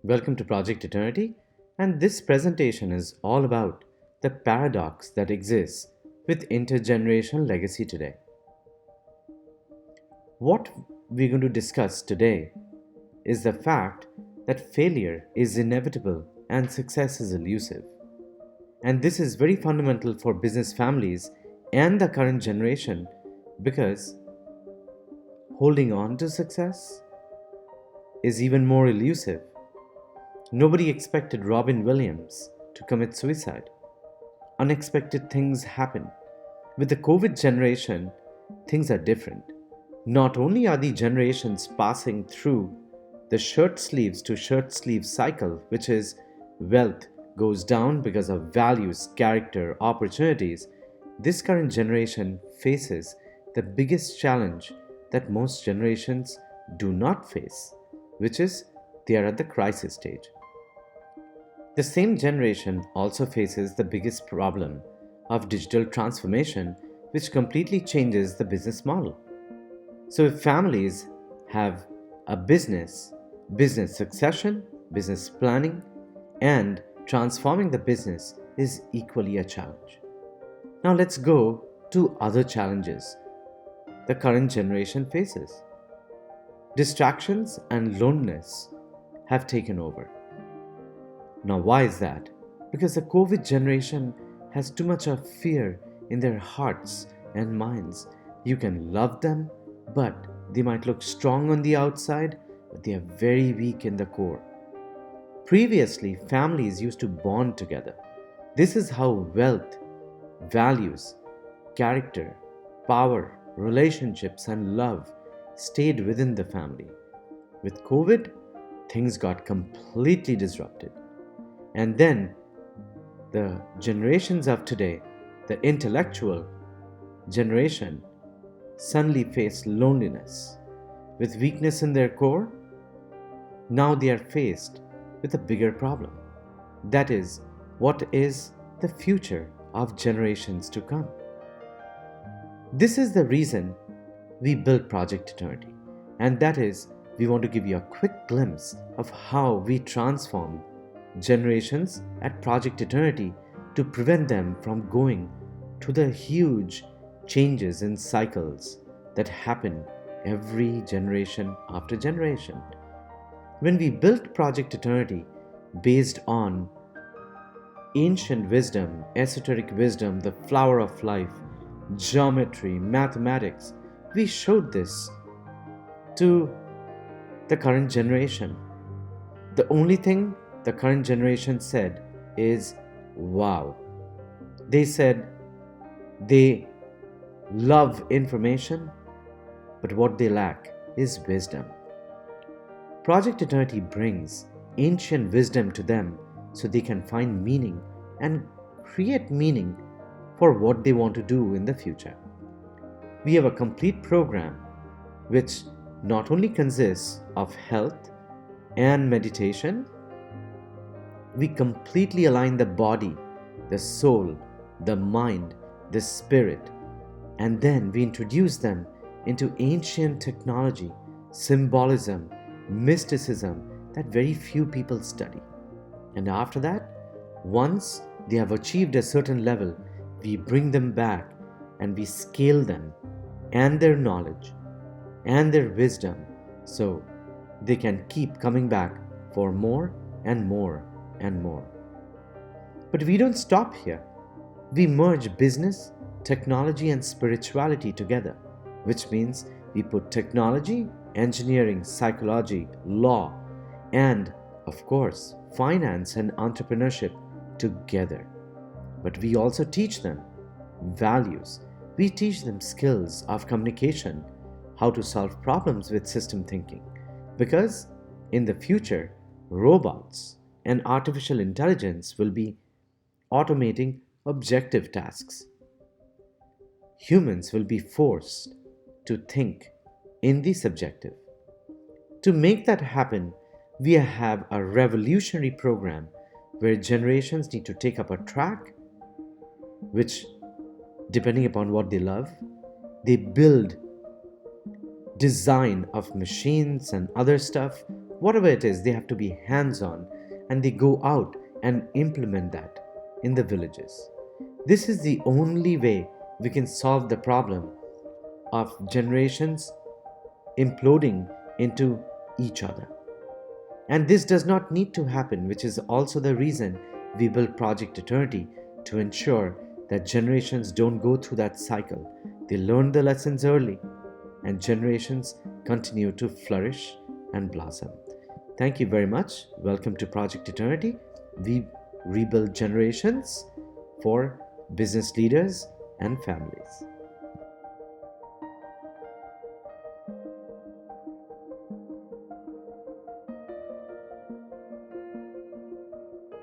Welcome to Project Eternity, and this presentation is all about the paradox that exists with intergenerational legacy today. What we're going to discuss today is the fact that failure is inevitable and success is elusive. And this is very fundamental for business families and the current generation because holding on to success is even more elusive. Nobody expected Robin Williams to commit suicide. Unexpected things happen. With the COVID generation, things are different. Not only are the generations passing through the shirt sleeves to shirt sleeves cycle, which is wealth goes down because of values, character, opportunities, this current generation faces the biggest challenge that most generations do not face, which is they are at the crisis stage. The same generation also faces the biggest problem of digital transformation, which completely changes the business model. So, if families have a business succession, business planning, and transforming the business is equally a challenge. Now, let's go to other challenges the current generation faces. Distractions and loneliness have taken over. Now, why is that? Because the COVID generation has too much of fear in their hearts and minds. You can love them, but they might look strong on the outside, but they are very weak in the core. Previously, families used to bond together. This is how wealth, values, character, power, relationships, and love stayed within the family. With COVID, things got completely disrupted. And then the generations of today, the intellectual generation, suddenly face loneliness. With weakness in their core, now they are faced with a bigger problem. That is, what is the future of generations to come? This is the reason we built Project Eternity, and that is, we want to give you a quick glimpse of how we transform generations at Project Eternity to prevent them from going to the huge changes in cycles that happen every generation after generation. When we built Project Eternity based on ancient wisdom, esoteric wisdom, the flower of life, geometry, mathematics, we showed this to the current generation. The only thing the current generation said is, wow. They said they love information, but what they lack is wisdom. Project Eternity brings ancient wisdom to them so they can find meaning and create meaning for what they want to do in the future. We have a complete program which not only consists of health and meditation, we completely align the body, the soul, the mind, the spirit, and then we introduce them into ancient technology, symbolism, mysticism that very few people study. And after that, once they have achieved a certain level, we bring them back and we scale them and their knowledge and their wisdom so they can keep coming back for more and more and more. But we don't stop here. We merge business, technology, and spirituality together, which means we put technology, engineering, psychology, law, and, of course, finance and entrepreneurship together. But we also teach them values. We teach them skills of communication, how to solve problems with system thinking. Because in the future, robots and artificial intelligence will be automating objective tasks. Humans will be forced to think in the subjective. To make that happen, we have a revolutionary program where generations need to take up a track which, depending upon what they love, they build design of machines and other stuff Whatever it is, they have to be hands on and they go out and implement that in the villages. This is the only way we can solve the problem of generations imploding into each other. And this does not need to happen, which is also the reason we built Project Eternity, to ensure that generations don't go through that cycle. They learn the lessons early, and generations continue to flourish and blossom. Thank you very much. Welcome to Project Eternity. We rebuild generations for business leaders and families.